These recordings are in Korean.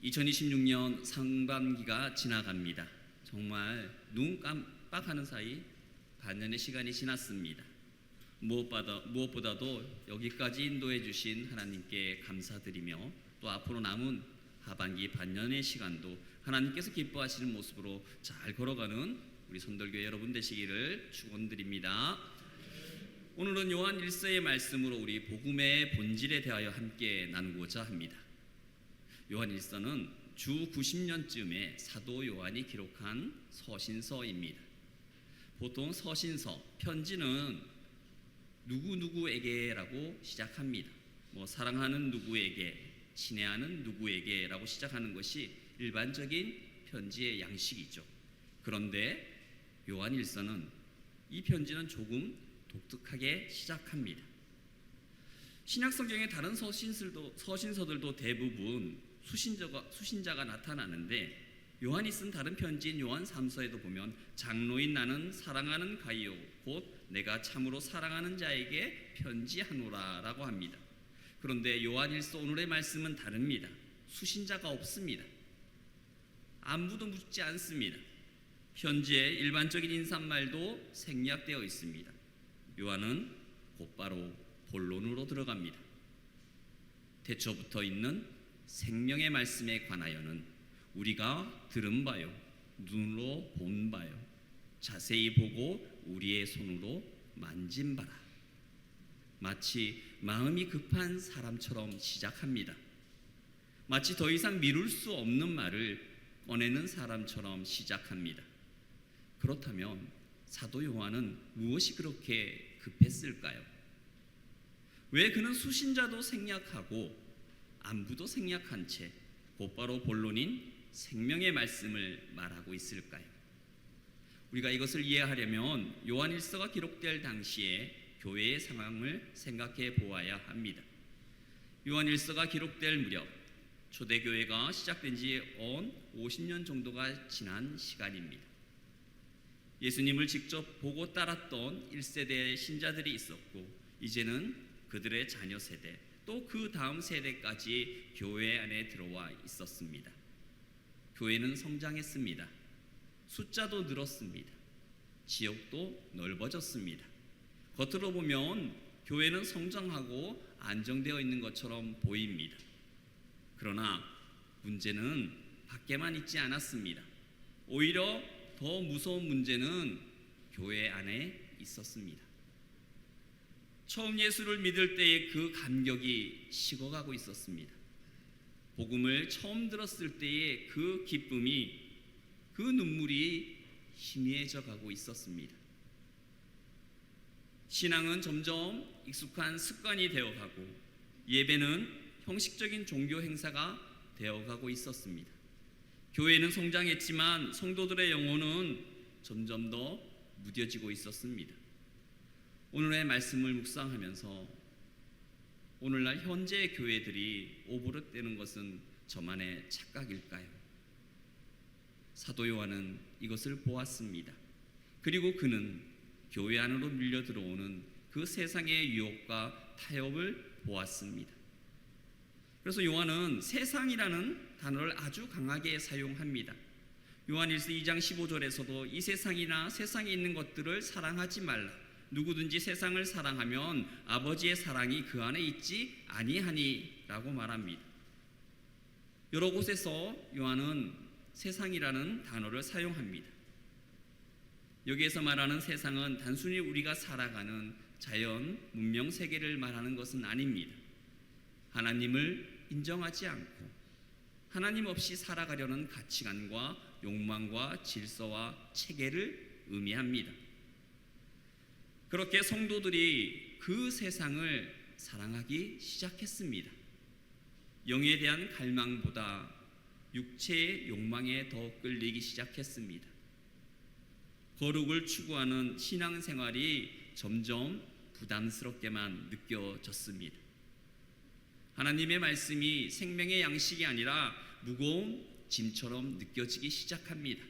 2026년 상반기가 지나갑니다. 정말 눈 깜빡하는 사이 반년의 시간이 지났습니다. 무엇보다도 여기까지 인도해 주신 하나님께 감사드리며 또 앞으로 남은 하반기 반년의 시간도 하나님께서 기뻐하시는 모습으로 잘 걸어가는 우리 선돌교회 여러분 되시기를 축원드립니다. 오늘은 요한 1서의 말씀으로 우리 복음의 본질에 대하여 함께 나누고자 합니다. 요한 1서는 주 90년쯤에 사도 요한이 기록한 서신서입니다. 보통 서신서, 편지는 누구누구에게라고 시작합니다. 사랑하는 누구에게, 친애하는 누구에게라고 시작하는 것이 일반적인 편지의 양식이죠. 그런데 요한 1서는 이 편지는 조금 독특하게 시작합니다. 신약성경의 다른 서신서들도 대부분 수신자가 나타나는데 요한이 쓴 다른 편지인 요한 3서에도 보면 장로인 나는 사랑하는 가이오 곧 내가 참으로 사랑하는 자에게 편지하노라 라고 합니다. 그런데 요한 1서 오늘의 말씀은 다릅니다. 수신자가 없습니다. 안부도 묻지 않습니다. 편지에 일반적인 인사말도 생략되어 있습니다. 요한은 곧바로 본론으로 들어갑니다. 태초부터 있는 생명의 말씀에 관하여는 우리가 들은 바요, 눈으로 본 바요, 자세히 보고 우리의 손으로 만진 바라. 마치 마음이 급한 사람처럼 시작합니다. 마치 더 이상 미룰 수 없는 말을 꺼내는 사람처럼 시작합니다. 그렇다면 사도 요한은 무엇이 그렇게 급했을까요? 왜 그는 수신자도 생략하고 안부도 생략한 채 곧바로 본론인 생명의 말씀을 말하고 있을까요? 우리가 이것을 이해하려면 요한 1서가 기록될 당시에 교회의 상황을 생각해 보아야 합니다. 요한 1서가 기록될 무렵 초대교회가 시작된 지 온 50년 정도가 지난 시간입니다. 예수님을 직접 보고 따랐던 1세대의 신자들이 있었고 이제는 그들의 자녀 세대 또 그 다음 세대까지 교회 안에 들어와 있었습니다. 교회는 성장했습니다. 숫자도 늘었습니다. 지역도 넓어졌습니다. 겉으로 보면 교회는 성장하고 안정되어 있는 것처럼 보입니다. 그러나 문제는 밖에만 있지 않았습니다. 오히려 더 무서운 문제는 교회 안에 있었습니다. 처음 예수를 믿을 때의 그 감격이 식어가고 있었습니다. 복음을 처음 들었을 때의 그 기쁨이, 그 눈물이 희미해져 가고 있었습니다. 신앙은 점점 익숙한 습관이 되어가고 예배는 형식적인 종교 행사가 되어가고 있었습니다. 교회는 성장했지만 성도들의 영혼은 점점 더 무뎌지고 있었습니다. 오늘의 말씀을 묵상하면서 오늘날 현재의 교회들이 오버랩되는 것은 저만의 착각일까요? 사도 요한은 이것을 보았습니다. 그리고 그는 교회 안으로 밀려 들어오는 그 세상의 유혹과 타협을 보았습니다. 그래서 요한은 세상이라는 단어를 아주 강하게 사용합니다. 요한 1서 2장 15절에서도 이 세상이나 세상에 있는 것들을 사랑하지 말라. 누구든지 세상을 사랑하면 아버지의 사랑이 그 안에 있지 아니하니 라고 말합니다. 여러 곳에서 요한은 세상이라는 단어를 사용합니다. 여기에서 말하는 세상은 단순히 우리가 살아가는 자연, 문명 세계를 말하는 것은 아닙니다. 하나님을 인정하지 않고 하나님 없이 살아가려는 가치관과 욕망과 질서와 체계를 의미합니다. 그렇게 성도들이 그 세상을 사랑하기 시작했습니다. 영에 대한 갈망보다 육체의 욕망에 더 끌리기 시작했습니다. 거룩을 추구하는 신앙생활이 점점 부담스럽게만 느껴졌습니다. 하나님의 말씀이 생명의 양식이 아니라 무거운 짐처럼 느껴지기 시작합니다.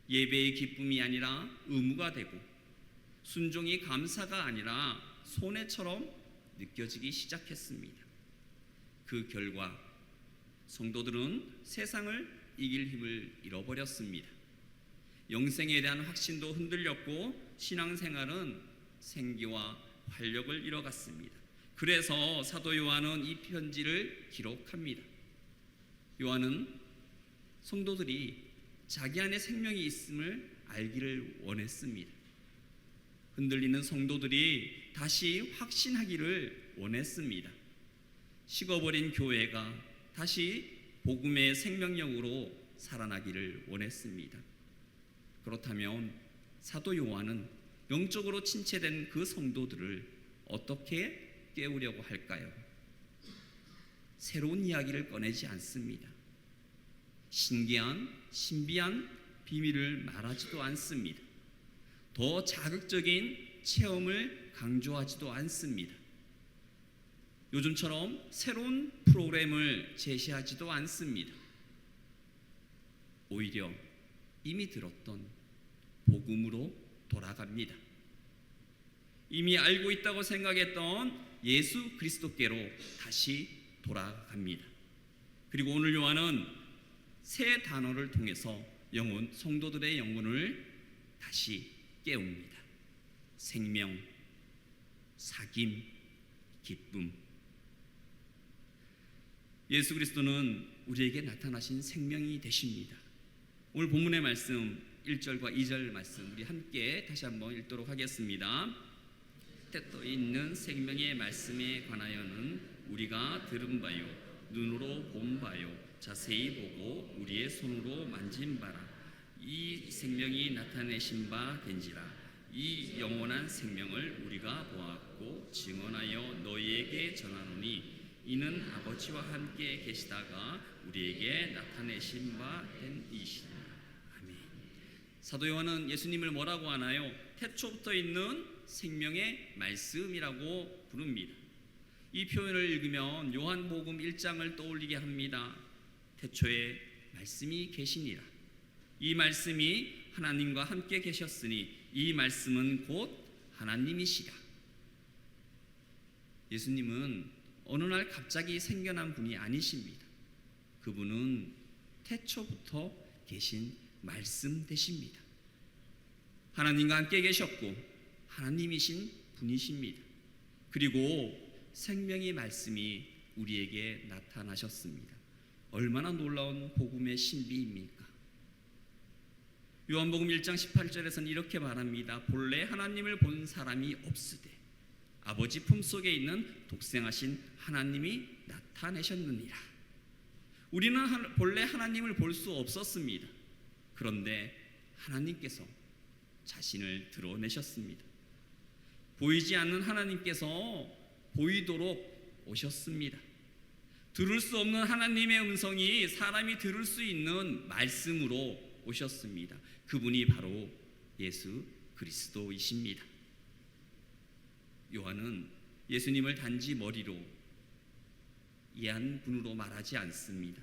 예배의 기쁨이 아니라 의무가 되고 순종이 감사가 아니라 손해처럼 느껴지기 시작했습니다. 그 결과 성도들은 세상을 이길 힘을 잃어버렸습니다. 영생에 대한 확신도 흔들렸고 신앙생활은 생기와 활력을 잃어갔습니다. 그래서 사도 요한은 이 편지를 기록합니다. 요한은 성도들이 자기 안에 생명이 있음을 알기를 원했습니다. 흔들리는 성도들이 다시 확신하기를 원했습니다. 식어버린 교회가 다시 복음의 생명력으로 살아나기를 원했습니다. 그렇다면 사도 요한은 영적으로 침체된 그 성도들을 어떻게 깨우려고 할까요? 새로운 이야기를 꺼내지 않습니다. 신비한 비밀을 말하지도 않습니다. 더 자극적인 체험을 강조하지도 않습니다. 요즘처럼 새로운 프로그램을 제시하지도 않습니다. 오히려 이미 들었던 복음으로 돌아갑니다. 이미 알고 있다고 생각했던 예수 그리스도께로 다시 돌아갑니다. 그리고 오늘 요한은 새 단어를 통해서 성도들의 영혼을 다시 깨웁니다. 생명, 사귐, 기쁨. 예수 그리스도는 우리에게 나타나신 생명이 되십니다. 오늘 본문의 말씀 1절과 2절 말씀 우리 함께 다시 한번 읽도록 하겠습니다. 뜻도 있는 생명의 말씀에 관하여는 우리가 들은 바요, 눈으로 본 바요, 자세히 보고 우리의 손으로 만진 바라. 이 생명이 나타내신 바 된지라. 이 영원한 생명을 우리가 보았고 증언하여 너희에게 전하노니 이는 아버지와 함께 계시다가 우리에게 나타내신 바 된 이시라. 아멘. 사도 요한은 예수님을 뭐라고 하나요? 태초부터 있는 생명의 말씀이라고 부릅니다. 이 표현을 읽으면 요한복음 1장을 떠올리게 합니다. 태초에 말씀이 계시니라. 이 말씀이 하나님과 함께 계셨으니 이 말씀은 곧 하나님이시라. 예수님은 어느 날 갑자기 생겨난 분이 아니십니다. 그분은 태초부터 계신 말씀 되십니다. 하나님과 함께 계셨고 하나님이신 분이십니다. 그리고 생명의 말씀이 우리에게 나타나셨습니다. 얼마나 놀라운 복음의 신비입니까? 요한복음 1장 18절에서는 이렇게 말합니다. 본래 하나님을 본 사람이 없으되 아버지 품속에 있는 독생하신 하나님이 나타내셨느니라. 우리는 본래 하나님을 볼 수 없었습니다. 그런데 하나님께서 자신을 드러내셨습니다. 보이지 않는 하나님께서 보이도록 오셨습니다. 들을 수 없는 하나님의 음성이 사람이 들을 수 있는 말씀으로 오셨습니다. 그분이 바로 예수 그리스도이십니다. 요한은 예수님을 단지 머리로 이해한 분으로 말하지 않습니다.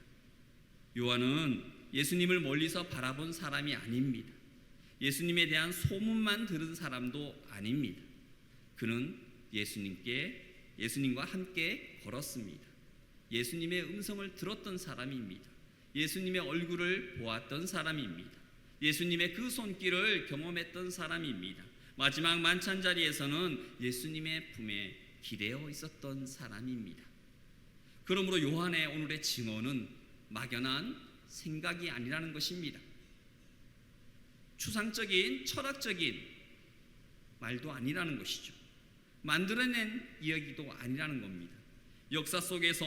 요한은 예수님을 멀리서 바라본 사람이 아닙니다. 예수님에 대한 소문만 들은 사람도 아닙니다. 그는 예수님과 함께 걸었습니다. 예수님의 음성을 들었던 사람입니다. 예수님의 얼굴을 보았던 사람입니다. 예수님의 그 손길을 경험했던 사람입니다. 마지막 만찬 자리에서는 예수님의 품에 기대어 있었던 사람입니다. 그러므로 요한의 오늘의 증언은 막연한 생각이 아니라는 것입니다. 추상적인 철학적인 말도 아니라는 것이죠. 만들어낸 이야기도 아니라는 겁니다. 역사 속에서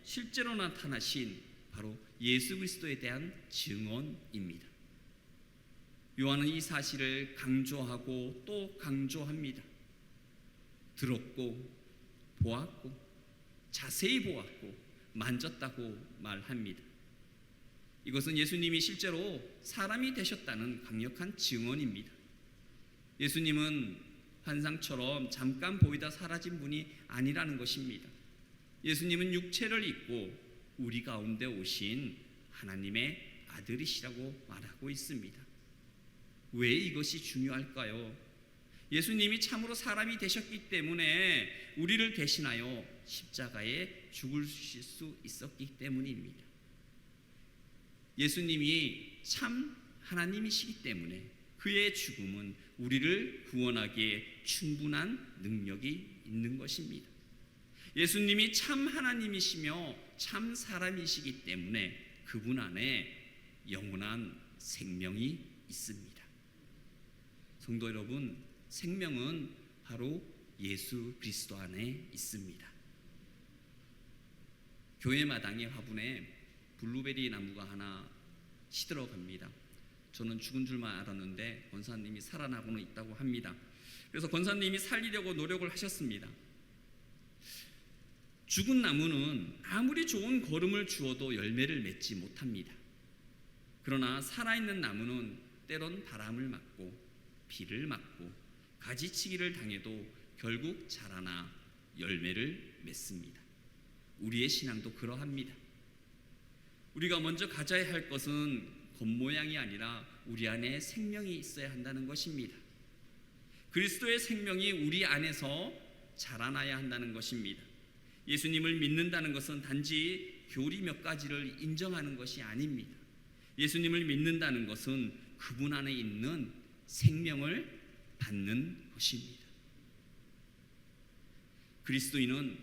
실제로 나타나신 바로 예수 그리스도에 대한 증언입니다. 요한은 이 사실을 강조하고 또 강조합니다. 들었고 보았고 자세히 보았고 만졌다고 말합니다. 이것은 예수님이 실제로 사람이 되셨다는 강력한 증언입니다. 예수님은 환상처럼 잠깐 보이다 사라진 분이 아니라는 것입니다. 예수님은 육체를 입고 우리 가운데 오신 하나님의 아들이시라고 말하고 있습니다. 왜 이것이 중요할까요? 예수님이 참으로 사람이 되셨기 때문에 우리를 대신하여 십자가에 죽으실 수 있었기 때문입니다. 예수님이 참 하나님이시기 때문에 그의 죽음은 우리를 구원하기에 충분한 능력이 있는 것입니다. 예수님이 참 하나님이시며 참 사람이시기 때문에 그분 안에 영원한 생명이 있습니다. 성도 여러분, 생명은 바로 예수 그리스도 안에 있습니다. 교회 마당의 화분에 블루베리 나무가 하나 시들어갑니다. 저는 죽은 줄만 알았는데 권사님이 살아나고는 있다고 합니다. 그래서 권사님이 살리려고 노력을 하셨습니다. 죽은 나무는 아무리 좋은 거름을 주어도 열매를 맺지 못합니다. 그러나 살아있는 나무는 때론 바람을 맞고 비를 맞고 가지치기를 당해도 결국 자라나 열매를 맺습니다. 우리의 신앙도 그러합니다. 우리가 먼저 가져야 할 것은 겉모양이 아니라 우리 안에 생명이 있어야 한다는 것입니다. 그리스도의 생명이 우리 안에서 자라나야 한다는 것입니다. 예수님을 믿는다는 것은 단지 교리 몇 가지를 인정하는 것이 아닙니다. 예수님을 믿는다는 것은 그분 안에 있는 생명을 받는 것입니다. 그리스도인은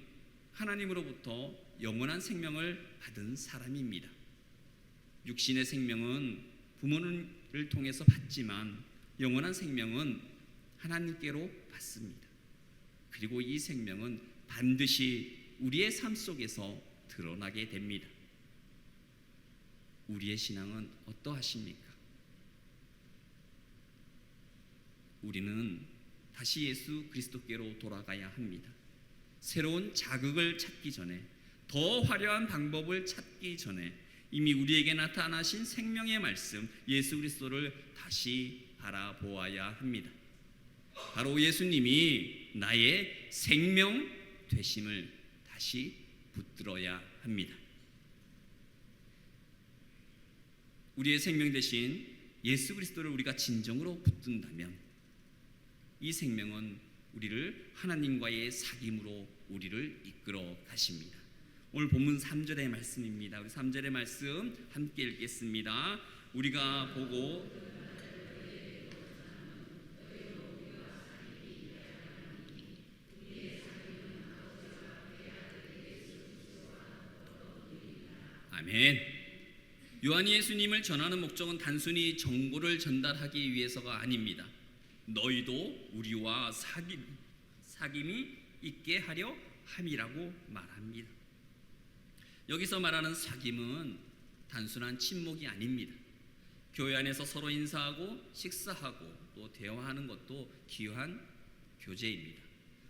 하나님으로부터 영원한 생명을 받은 사람입니다. 육신의 생명은 부모를 통해서 받지만 영원한 생명은 하나님께로 받습니다. 그리고 이 생명은 반드시 우리의 삶 속에서 드러나게 됩니다. 우리의 신앙은 어떠하십니까? 우리는 다시 예수 그리스도께로 돌아가야 합니다. 새로운 자극을 찾기 전에, 더 화려한 방법을 찾기 전에 이미 우리에게 나타나신 생명의 말씀 예수 그리스도를 다시 바라보아야 합니다. 바로 예수님이 나의 생명 되심을 다시 붙들어야 합니다. 우리의 생명 되신 예수 그리스도를 우리가 진정으로 붙든다면 이 생명은 우리를 하나님과의 사귐으로 우리를 이끌어 가십니다. 오늘 본문 3절의 말씀입니다. 우리 3절의 말씀 함께 읽겠습니다. 우리가 보고 아멘. 요한이 예수님을 전하는 목적은 단순히 정보를 전달하기 위해서가 아닙니다. 너희도 우리와 사귐이 있게 하려 함이라고 말합니다. 여기서 말하는 사귐은 단순한 친목이 아닙니다. 교회 안에서 서로 인사하고 식사하고 또 대화하는 것도 귀한 교제입니다.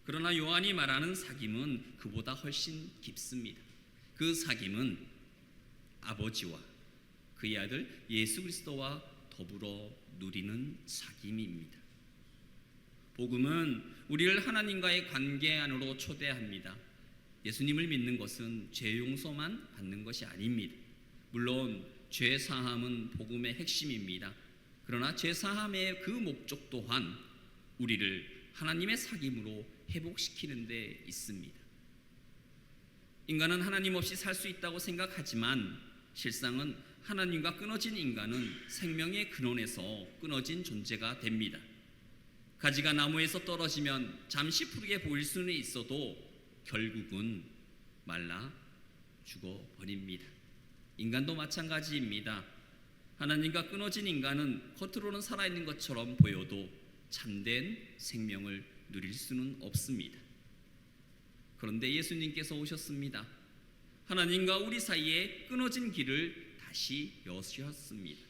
그러나 요한이 말하는 사귐은 그보다 훨씬 깊습니다. 그 사귐은 아버지와 그의 아들 예수 그리스도와 더불어 누리는 사귐입니다. 복음은 우리를 하나님과의 관계 안으로 초대합니다. 예수님을 믿는 것은 죄 용서만 받는 것이 아닙니다. 물론 죄 사함은 복음의 핵심입니다. 그러나 죄 사함의 그 목적 또한 우리를 하나님의 사귐으로 회복시키는 데 있습니다. 인간은 하나님 없이 살 수 있다고 생각하지만 실상은 하나님과 끊어진 인간은 생명의 근원에서 끊어진 존재가 됩니다. 가지가 나무에서 떨어지면 잠시 푸르게 보일 수는 있어도 결국은 말라 죽어버립니다. 인간도 마찬가지입니다. 하나님과 끊어진 인간은 겉으로는 살아있는 것처럼 보여도 참된 생명을 누릴 수는 없습니다. 그런데 예수님께서 오셨습니다. 하나님과 우리 사이에 끊어진 길을 다시 여셨습니다.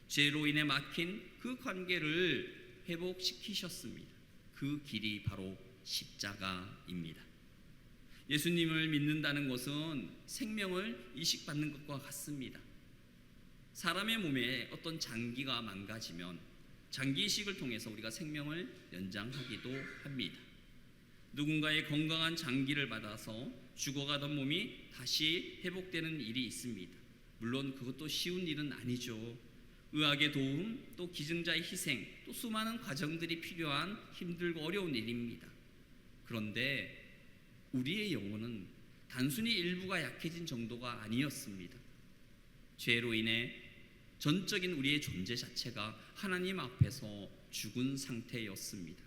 죄로 인해 막힌 그 관계를 회복시키셨습니다. 그 길이 바로 십자가입니다. 예수님을 믿는다는 것은 생명을 이식받는 것과 같습니다. 사람의 몸에 어떤 장기가 망가지면 장기 이식을 통해서 우리가 생명을 연장하기도 합니다. 누군가의 건강한 장기를 받아서 죽어가던 몸이 다시 회복되는 일이 있습니다. 물론 그것도 쉬운 일은 아니죠. 의학의 도움, 또 기증자의 희생, 또 수많은 과정들이 필요한 힘들고 어려운 일입니다. 그런데 우리의 영혼은 단순히 일부가 약해진 정도가 아니었습니다. 죄로 인해 전적인 우리의 존재 자체가 하나님 앞에서 죽은 상태였습니다.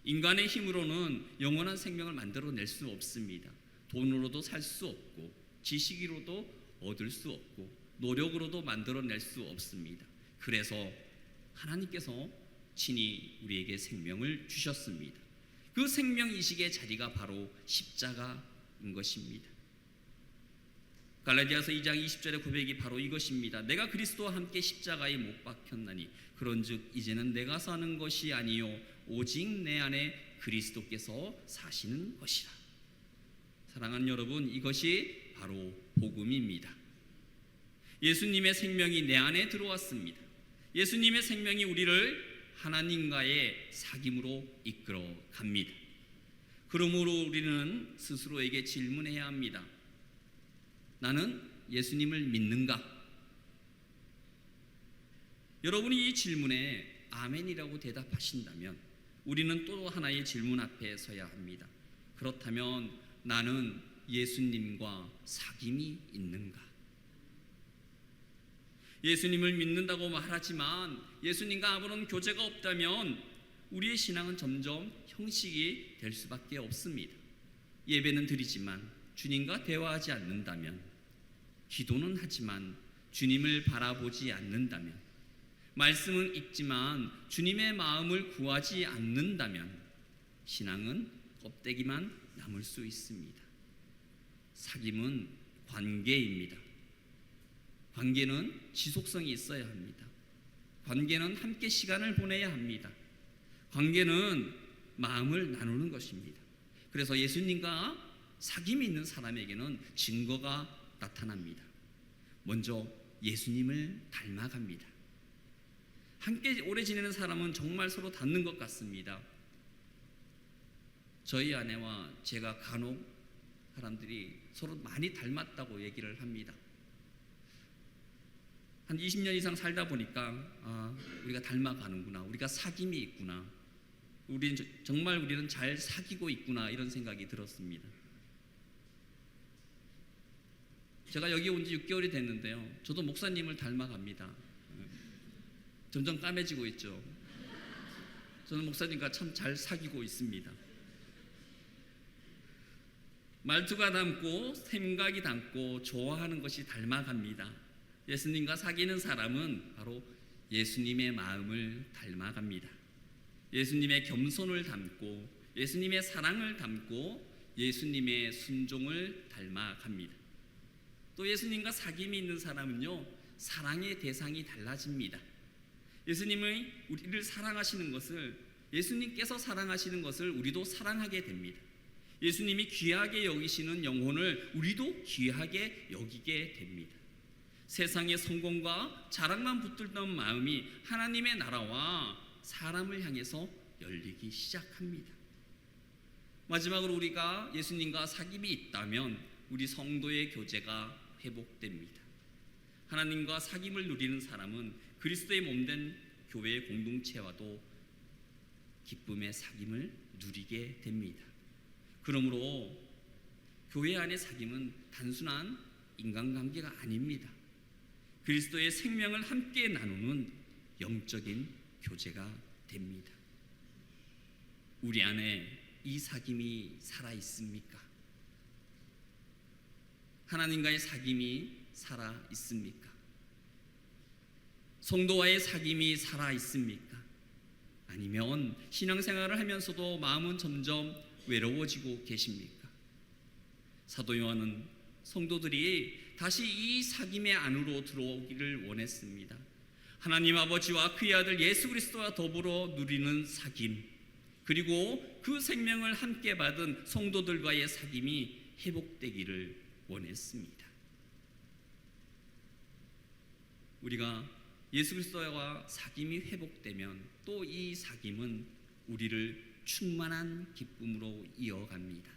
인간의 힘으로는 영원한 생명을 만들어낼 수 없습니다. 돈으로도 살 수 없고 지식으로도 얻을 수 없고 노력으로도 만들어낼 수 없습니다. 그래서 하나님께서 친히 우리에게 생명을 주셨습니다. 그 생명이식의 자리가 바로 십자가인 것입니다. 갈라디아서 2장 20절의 고백이 바로 이것입니다. 내가 그리스도와 함께 십자가에 못 박혔나니 그런즉 이제는 내가 사는 것이 아니요 오직 내 안에 그리스도께서 사시는 것이라. 사랑하는 여러분, 이것이 바로 복음입니다. 예수님의 생명이 내 안에 들어왔습니다. 예수님의 생명이 우리를 하나님과의 사귐으로 이끌어 갑니다. 그러므로 우리는 스스로에게 질문해야 합니다. 나는 예수님을 믿는가? 여러분이 이 질문에 아멘이라고 대답하신다면 우리는 또 하나의 질문 앞에 서야 합니다. 그렇다면 나는 예수님과 사귐이 있는가? 예수님을 믿는다고 말하지만 예수님과 아무런 교제가 없다면 우리의 신앙은 점점 형식이 될 수밖에 없습니다. 예배는 드리지만 주님과 대화하지 않는다면, 기도는 하지만 주님을 바라보지 않는다면, 말씀은 읽지만 주님의 마음을 구하지 않는다면 신앙은 껍데기만 남을 수 있습니다. 사귐은 관계입니다. 관계는 지속성이 있어야 합니다. 관계는 함께 시간을 보내야 합니다. 관계는 마음을 나누는 것입니다. 그래서 예수님과 사귐이 있는 사람에게는 증거가 나타납니다. 먼저 예수님을 닮아갑니다. 함께 오래 지내는 사람은 정말 서로 닮는 것 같습니다. 저희 아내와 제가 간혹 사람들이 서로 많이 닮았다고 얘기를 합니다. 한 20년 이상 살다 보니까 우리가 닮아가는구나, 우리가 사귐이 있구나, 우리는 잘 사귀고 있구나, 이런 생각이 들었습니다. 제가 여기 온 지 6개월이 됐는데요, 저도 목사님을 닮아갑니다. 점점 까매지고 있죠. 저는 목사님과 참 잘 사귀고 있습니다. 말투가 닮고 생각이 닮고 좋아하는 것이 닮아갑니다. 예수님과 사귀는 사람은 바로 예수님의 마음을 닮아갑니다. 예수님의 겸손을 닮고 예수님의 사랑을 닮고 예수님의 순종을 닮아갑니다. 또 예수님과 사귐이 있는 사람은요, 사랑의 대상이 달라집니다. 예수님이 우리를 사랑하시는 것을, 예수님께서 사랑하시는 것을 우리도 사랑하게 됩니다. 예수님이 귀하게 여기시는 영혼을 우리도 귀하게 여기게 됩니다. 세상의 성공과 자랑만 붙들던 마음이 하나님의 나라와 사람을 향해서 열리기 시작합니다. 마지막으로 우리가 예수님과 사귐이 있다면 우리 성도의 교제가 회복됩니다. 하나님과 사귐을 누리는 사람은 그리스도의 몸된 교회의 공동체와도 기쁨의 사귐을 누리게 됩니다. 그러므로 교회 안의 사귐은 단순한 인간관계가 아닙니다. 그리스도의 생명을 함께 나누는 영적인 교제가 됩니다. 우리 안에 이 사귐이 살아 있습니까? 하나님과의 사귐이 살아 있습니까? 성도와의 사귐이 살아 있습니까? 아니면 신앙생활을 하면서도 마음은 점점 외로워지고 계십니까? 사도 요한은 성도들이 다시 이 사귐의 안으로 들어오기를 원했습니다. 하나님 아버지와 그의 아들 예수 그리스도와 더불어 누리는 사귐, 그리고 그 생명을 함께 받은 성도들과의 사귐이 회복되기를 원했습니다. 우리가 예수 그리스도와 사귐이 회복되면 또 이 사귐은 우리를 충만한 기쁨으로 이어갑니다.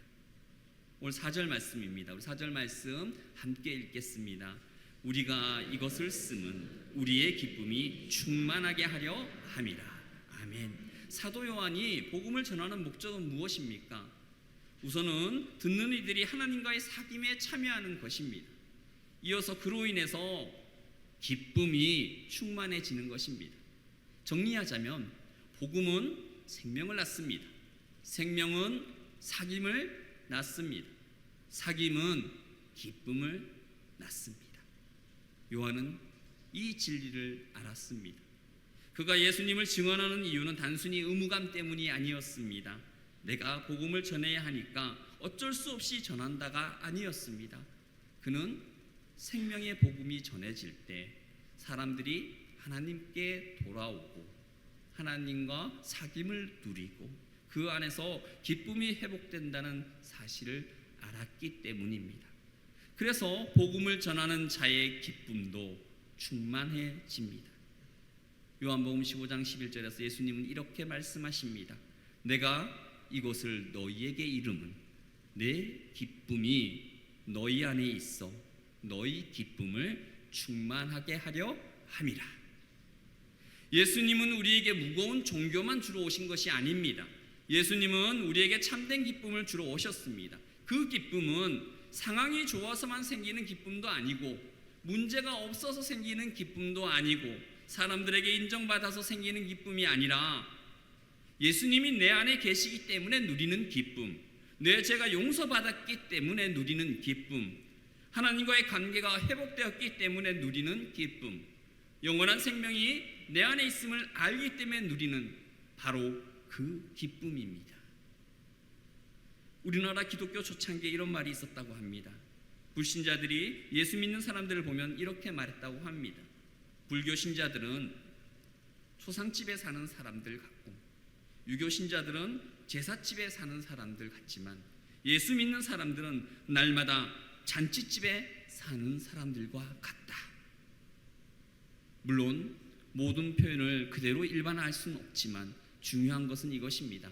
오늘 4절 말씀입니다. 우리 4절 말씀 함께 읽겠습니다. 우리가 이것을 쓰면 우리의 기쁨이 충만하게 하려 함이라. 아멘. 사도 요한이 복음을 전하는 목적은 무엇입니까? 우선은 듣는 이들이 하나님과의 사귐에 참여하는 것입니다. 이어서 그로 인해서 기쁨이 충만해지는 것입니다. 정리하자면 복음은 생명을 낳습니다. 생명은 사귐을 낳습니다. 사귐은 기쁨을 낳습니다. 요한은 이 진리를 알았습니다. 그가 예수님을 증언하는 이유는 단순히 의무감 때문이 아니었습니다. 내가 복음을 전해야 하니까 어쩔 수 없이 전한다가 아니었습니다. 그는 생명의 복음이 전해질 때 사람들이 하나님께 돌아오고 하나님과 사귐을 누리고 그 안에서 기쁨이 회복된다는 사실을 알았기 때문입니다. 그래서 복음을 전하는 자의 기쁨도 충만해집니다. 요한복음 15장 11절에서 예수님은 이렇게 말씀하십니다. 내가 이것을 너희에게 이름은 내 기쁨이 너희 안에 있어 너희 기쁨을 충만하게 하려 함이라. 예수님은 우리에게 무거운 종교만 주러 오신 것이 아닙니다. 예수님은 우리에게 참된 기쁨을 주러 오셨습니다. 그 기쁨은 상황이 좋아서만 생기는 기쁨도 아니고 문제가 없어서 생기는 기쁨도 아니고 사람들에게 인정받아서 생기는 기쁨이 아니라 예수님이 내 안에 계시기 때문에 누리는 기쁨, 내 죄가 용서받았기 때문에 누리는 기쁨, 하나님과의 관계가 회복되었기 때문에 누리는 기쁨, 영원한 생명이 내 안에 있음을 알기 때문에 누리는 바로 그 기쁨입니다. 우리나라 기독교 초창기에 이런 말이 있었다고 합니다. 불신자들이 예수 믿는 사람들을 보면 이렇게 말했다고 합니다. 불교 신자들은 초상집에 사는 사람들 같고 유교 신자들은 제사집에 사는 사람들 같지만 예수 믿는 사람들은 날마다 잔치집에 사는 사람들과 같다. 물론 모든 표현을 그대로 일반화할 수는 없지만 중요한 것은 이것입니다.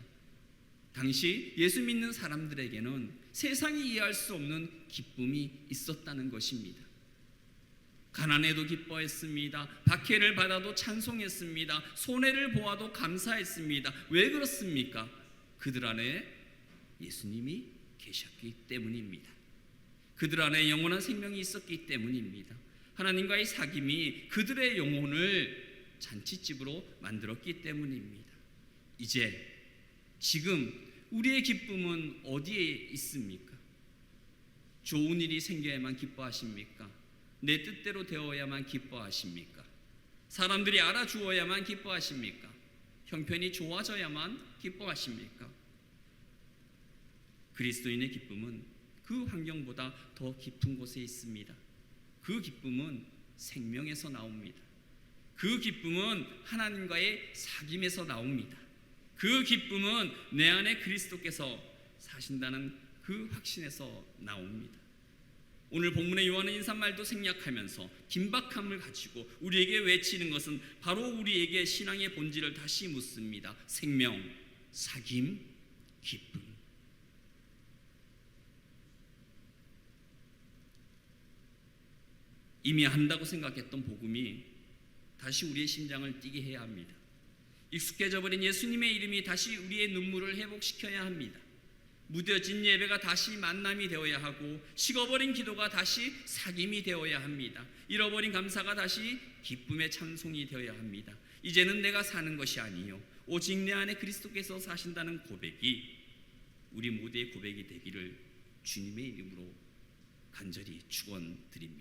당시 예수 믿는 사람들에게는 세상이 이해할 수 없는 기쁨이 있었다는 것입니다. 가난해도 기뻐했습니다. 박해를 받아도 찬송했습니다. 손해를 보아도 감사했습니다. 왜 그렇습니까? 그들 안에 예수님이 계셨기 때문입니다. 그들 안에 영원한 생명이 있었기 때문입니다. 하나님과의 사귐이 그들의 영혼을 잔치집으로 만들었기 때문입니다. 지금 우리의 기쁨은 어디에 있습니까? 좋은 일이 생겨야만 기뻐하십니까? 내 뜻대로 되어야만 기뻐하십니까? 사람들이 알아주어야만 기뻐하십니까? 형편이 좋아져야만 기뻐하십니까? 그리스도인의 기쁨은 그 환경보다 더 깊은 곳에 있습니다. 그 기쁨은 생명에서 나옵니다. 그 기쁨은 하나님과의 사귐에서 나옵니다. 그 기쁨은 내 안에 그리스도께서 사신다는 그 확신에서 나옵니다. 오늘 본문의 요한의 인사말도 생략하면서 긴박함을 가지고 우리에게 외치는 것은 바로 우리에게 신앙의 본질을 다시 묻습니다. 생명, 사귐, 기쁨. 이미 한다고 생각했던 복음이 다시 우리의 심장을 뛰게 해야 합니다. 익숙해져 버린 예수님의 이름이 다시 우리의 눈물을 회복시켜야 합니다. 무뎌진 예배가 다시 만남이 되어야 하고 식어버린 기도가 다시 사귐이 되어야 합니다. 잃어버린 감사가 다시 기쁨의 찬송이 되어야 합니다. 이제는 내가 사는 것이 아니요 오직 내 안에 그리스도께서 사신다는 고백이 우리 모두의 고백이 되기를 주님의 이름으로 간절히 축원드립니다.